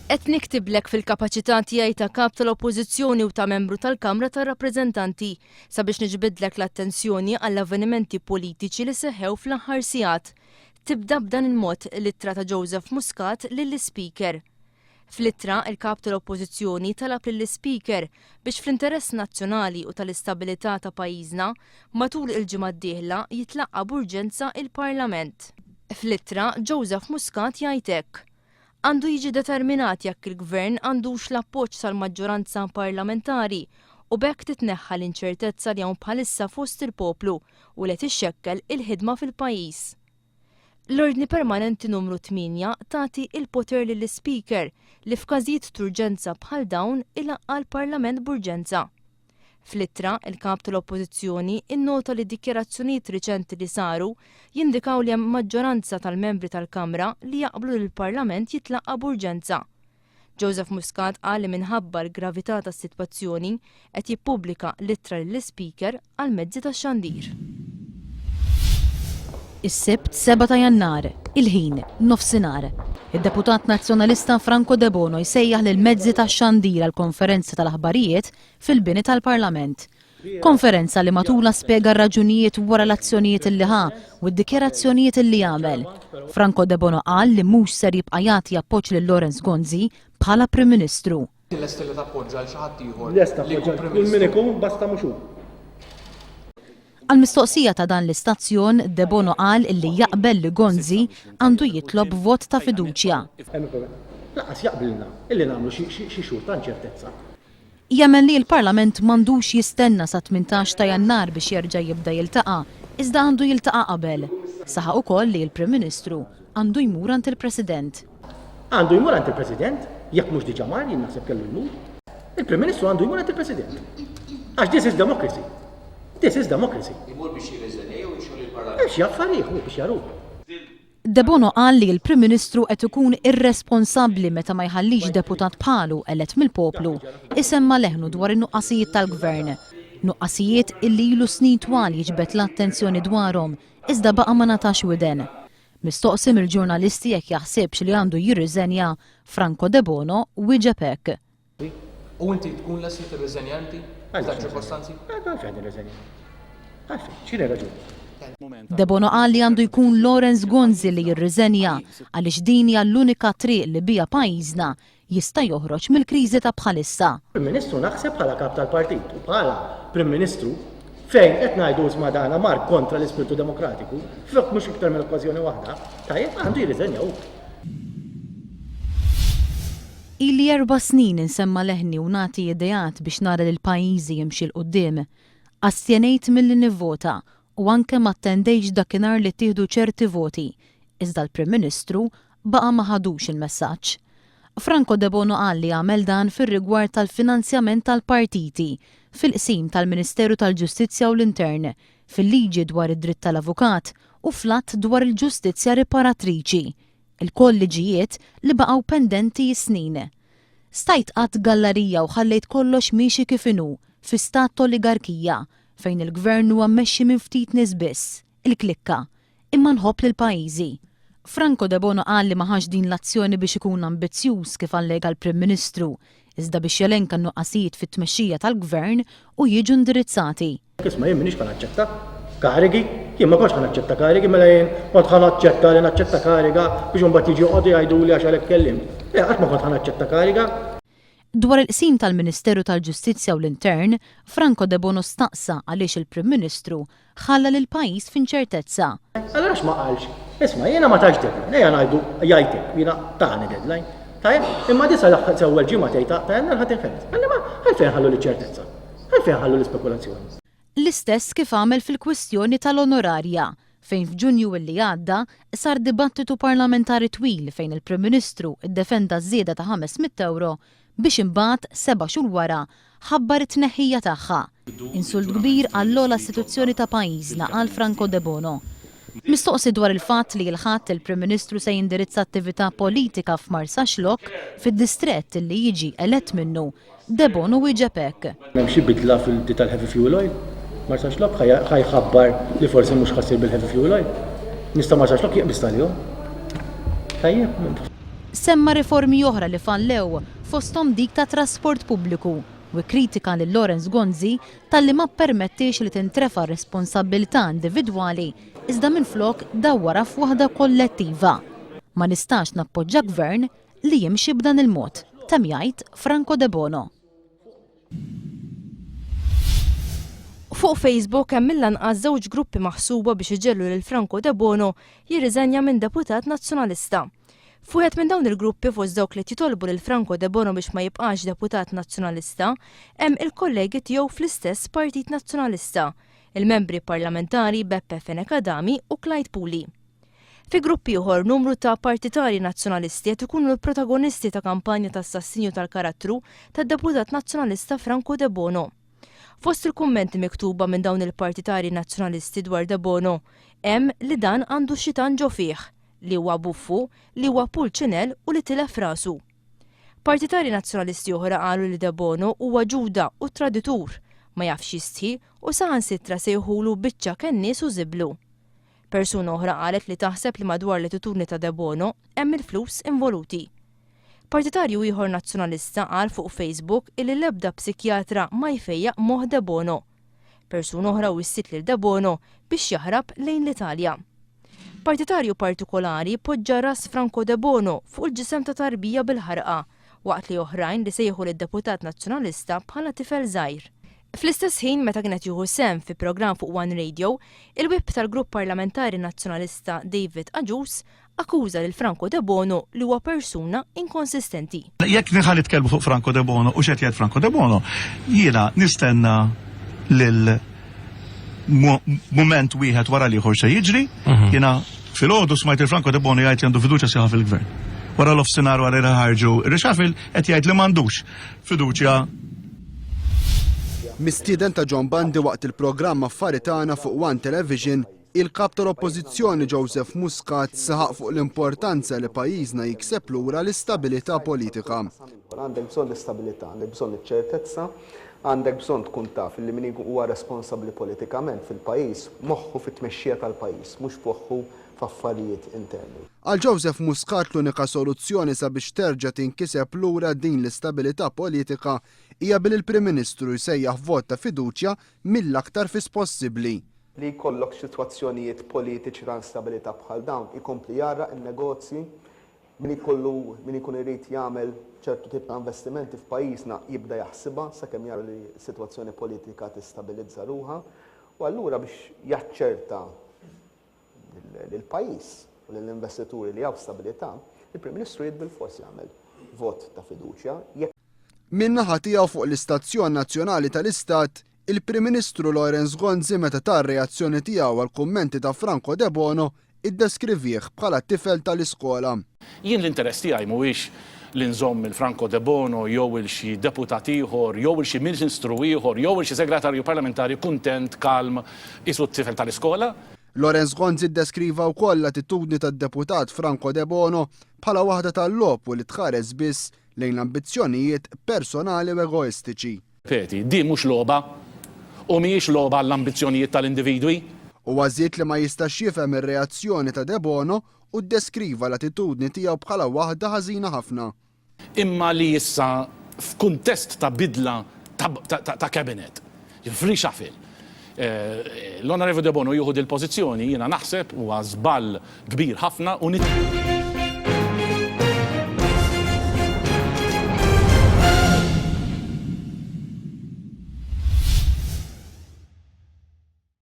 Qed niktiblek fil-kapaċità tiegħi ta' kap tal-Oppożizzjoni u ta' membru tal-Kamra tar-Rappreżentanti sabiex niġbidlek l-attenzjoni għall-avvenimenti politiċi li seħħew fl-aħħar sigħat. Tibda b'dan il-mod l-ittra ta' Joseph Muscat lill-Speaker. Fl-ittra il-kap tal-Oppożizzjoni talab lill-Speaker biex fl-interess nazzjonali u tal-istabilità ta' pajjiżna matul il-ġimgħa d-dieħla jitlaqqa b'urġenza il-Parlament. Fl-ittra Joseph Muscat jgħid hekk: għandu jiġi determinat jekk il-Gvern għandux l-appoġġ tal-maġġoranza parlamentari u bekk titneħħa l-inċertezza li hawn bħalissa fost il-poplu u li tixxekkel il-ħidma fil-pajjiż. L-Ordni Permanenti numru 8 tagħti il-poter lill-Speaker li f'każijiet turġenza bħal dawn ilaqqa l-Parlament b'urġenza. Fl-ittra, il-kap tal-Oppożizzjoni innota li dikjarazzjonijiet riċenti li saru jindikaw li hemm maġġoranza tal-membri tal-Kamra li jaqblu li l-Parlament jitlaqqa b'urġenza. Joseph Muscat qal li minħabba l-gravità tas-sitwazzjoni qed jippubblika l-ittra lill-Speaker għal mezzi tax-xandir. Is-Sibt 7 ta' Jannar, il-ħin, nofsinhar. Id-Deputat Nazzjonalista Franco De Bono jsejjaħ lil mezzi tax-xandir għal konferenza tal-aħbarijiet fil-bini tal-Parlament. Konferenza li matula spjega r-raġunijiet wara l-azzjonijiet li ħa u d-dikjerazzjonijiet li jagħmel. Franco De Bono qal li mhux ser jibqa' jagħti appoġġ lil Lawrence Gonzi bħala Prim Ministru. Lest li tappoġġa l xi ħadd ieħor li jkun Prim kull min ikun basta mhux hu. Għal-mistoqsija ta' dan l-istazzjon, De Bono qal illi jaqbel li Gonzi għandu jitlob vot ta' fiduċja. Laqas jaqbilna illi nagħmlu xi xhur ta' inċertezza. Jemmen li l-Parlament m'għandux jistenna sa 18 ta' Jannar biex jerġa' jibda jiltaqa', iżda għandu jiltaqa' qabel. Saħaq ukoll li l-Prim Ministru għandu jmur ant il-President. Għandu jmur ant il-President, jekk mhux diġà mar jien naħseb kellu jmur. Il-Prim Ministru għandu jmur ant il-President. Għax this is democracy. This is democracy. Imur biex jirriżenja u jxogħol il-Parlament. Biex jaffarieh biex jaruh. De Bono qal li l-Prim Ministru qed ikun irresponsabbli meta ma jħallix deputat bħalu elett mill-poplu isemma leħnu dwar in-nuqqasijiet tal-Gvern. Nuqqasijiet illi ilu snin twal jiġbed l-attenzjoni dwarhom iżda baqa' ma natax widen. Mistoqsim il-ġurnalisti jekk jaħsibx li għandu jirriżenja, Franco De Bono wieġeb hekk. U inti tkun lest li tirriżenjanti f'dak ċirkostanzi? Għalfejn irriżenja. Għalfejn, x'inhi raġuni? De Bono qal li għandu jkun Lawrence Gonzi li jirriżenja għaliex din hija l-unika triq li bija pajjiżna jista' joħroġ mill-kriżi ta' bħalissa. Prim Ministru naħseb bħala kap tal-partit u bħala Prim Ministru fejn qed ngħidu żmadana mar kontra l-ispirtu demokratiku, fek mhux iktar minn okkażjoni waħda, tajjeb għandu jirriżenja hu. Ili 4 snin insemma leħni u nagħti ideat biex nara li l-pajjiżi jimxi l-qudiem. Astjenejt milli nivvota u anke ma attendejx dakinhar li tieħdu ċerti voti, iżda l-Prim Ministru baqa' ma ħadux il-messaġġ. Franco De Bono qal li għamel dan fir-rigward tal-finanzjament tal-partiti, fil-qsim tal-Ministeru tal-Ġustizzja u l-Intern, fil-liġi dwar id-dritt tal-avukat u fl-att dwar il-ġustizzja riparatriċi, il-kolliġijiet li baqgħu pendenti snin. Stajt qatt gallerija u ħallejt kollox miexi kif inhu fi stat oligarkija fejn il-Gvern huwa mmexxi minn ftit nies biss, il-klikka, imma nħobb lil pajjiżi. Franco De Bono qal li ma ħax din l-azzjoni biex ikun ambizzjuż kif allega l-Prim Ministru, iżda biex jelenka n-nuqqasijiet fit-tmexxija tal-Gvern u jiġu indirizzati. Isma' jien m'iniex kan aċċetta karigi, jien ma kontx kan aċċetta karigi mela jien kont kan aċċetta li naċċetta kariga biex imbagħad jiġu jqogħdu jgħiduli għax għalhekk kellimt. Qatt ma kont kan aċċetta kariga. Dwar il-qsim tal-Ministeru tal-Ġustizzja u l-Intern, Franco De Bono staqsa għaliex il-Prim Ministru ħalla lil pajjiż f'inċertezza. Allura x'ma qalx? Isma' jiena ma tax deadline, ejja ngħidu jgħidlek, jiena tagħni deadline. Tajjeb, imma disa sewwel ġimgħa tgħid ta' jannar ħadd inħeles. Allura għalfejn ħallu l-ċertezza? Għalfejn ħallu l-ispekulazzjoni? L-istess kif għamel fil-kwistjoni tal-onorarja, fejn f'Ġunju illi għadda sar dibattitu parlamentari twil fejn il-Prim Ministru iddefenda żieda ta' 500 euro biex imbagħad 7 xhur wara ħabbar it-tneħħija tagħha. Insult kbir għall-ogħla istituzzjoni ta' pajjiżna qal Franco De Bono. Mistoqsi dwar il-fatt li l-ħadd il-Prim Ministru se jindirizza attività politika f'Marsa Xlok fid-distrett li jiġi elett minnu, De Bono wieġeb hekk. Hemm xi bidla fil-di tal-heavy fuel oil. Marsa Xlok ħajħabbar li forsi mhux ħassir bil-heavy fuel oil. Nista' Marsa Xlok jeqbis tal-jum. Tajjeb. Semma riformi oħra li fallew fosthom dik ta' trasport pubbliku u kritika lil Lawrence Gonzi talli ma permettix li tintrefa' responsabilità individwali iżda minflok dawwara f'waħda kollettiva. Ma nistax nappoġġa gvern li jimxi b'dan il-mod, tam jgħid Franco De Bono. Fuq Facebook hemm mill-anqas żewġ gruppi maħsuba biex iġellu lil Franco De Bono jirriżenja minn deputat nazzjonalista. Fuħet minn dawn il-gruppi fost dawk li titolbu lil Franco De Bono biex ma jibqax deputat nazzjonalista, hemm il-kollegi tiegħu fl-istess Partit Nazzjonalista, il-membri parlamentari Beppe Fenekadami u Clyde Puli. Fi gruppi ieħor numru ta' partitari nazzjonalisti qed ikunu l-protagonisti ta' kampanja ta' assassinju tal-karattru tad-deputat nazzjonalista Franco De Bono. Fost il-kummenti miktuba minn dawn il-partitari nazzjonalisti dwar De Bono, hemm li dan għandu xitan ġo fih, li huwa buffu, li huwa pulċinell u li tilef rasu. Partitari nazzjonalisti oħra qalu li De Bono huwa ġuda u traditur, ma jafx jistħi u saħansitra se jħulu biċċa kennies u żiblu. Persuna oħra qalet li taħseb li madwar l-attitudni ta' De Bono hemm il-flus involuti. Partitarju ieħor nazzjonalista qal fuq Facebook illi l-ebda psikjatra ma jfejjaq moħħ De Bono. Persuna oħra wissit lil De Bono biex jaħrab lejn l-Italja. Partitarju partikolari poġġa ras Franco De Bono fuq il-ġisem ta' tarbija bil-ħarqa, waqt li oħrajn li sejħu lid-deputat nazzjonalista bħala tifel żgħir. Fl-istess ħin meta kienet jieħu sehem fi programm fuq One Radio, il-wib tal-grupp parlamentari nazzjonalista David Agius akkuża lil Franco De Bono li huwa persuna inkonsistenti. Jekk nħalli tkellmu fuq Franco De Bono u x'qed jgħid Franco De Bono, jiena nistenna lil moment wieħed wara li ieħor se jiġri, jiena fil-għodu smajt il-Franco De Bono jgħid għandu fiduċja sieħa fil-gvern. Wara l-ofsinhar wara li ħarġu ir-reshuffle qed jgħid li m'għandux fiduċja. Mistieden ta' John Bandi waqt il-programm Affari tagħna fuq One Television, il-kap tal-Oppożizzjoni Joseph Muscat saħaq fuq l-importanza li pajjiżna jikseb lura l-istabilità politika. Għandek bżonn l-istabilità, għandek bżonn iċ-ċertezza, għandek bżonn tkun taf li min huwa responsabbli politikament fil-pajjiż moħħu fit-tmexxija tal-pajjiż, mhux moħħu f'affarijiet interni. Għal Joseph Muscat l-unika soluzzjoni sabiex terġa' tinkiseb lura din l-istabilità politika hija bil il-Prim Ministru jsejjaħ vot ta' fiduċja mill-aktar fis possibbli. Li jkollok sitwazzjonijiet politiċi ta' instabilità bħal dawn ikompli jara n-negozji min ikun irid jagħmel ċertu tip ta' investimenti f'pajjiżna jibda jaħsibha sakemm jara li s-sitwazzjoni politika tistabilizza ruha u allura biex jaċċerta lill-pajjiż u lill-investituri li hawn stabilità, il-Prim Ministru jrid bil-fors jagħmel vot ta' fiduċja. Min-naħa tiegħu fuq l-Istazzjon Nazzjonali tal-Istat, il-Prim Ministru Lawrence Gonzi meta tar reazzjoni tiegħu għal kummenti ta' Franco De Bono iddeskrivih bħala tifel tal-iskola. Jien l-interess tiegħi mhuwiex li nżomm il-Franco De Bono jew il-xi deputat ieħor, jew il-xi ministru ieħor, jew il-xi segretarju parlamentari kuntent, kalm, isu t-tifel tal-iskola. Lawrence Gonzi ddeskriva wkoll l-attitudni tad-deputat Franco De Bono bħala waħda tal-logħbu li tħares biss lejn l-ambizzjonijiet personali u egoistiċi. Peti, di mhux logħba u mhijiex logħba l-ambizzjonijiet tal-individwi. U għażiet li ma jistax jifhem ir-reazzjoni ta' De Bono u ddeskriva l-attitudni tiegħu bħala waħda ħażina ħafna. Imma li issa f'kuntest ta' bidla ta' kabinet, reshuffle. L-Onorevole De Bono jieħu il-pożizzjoni jiena naħseb huwa żball kbir ħafna u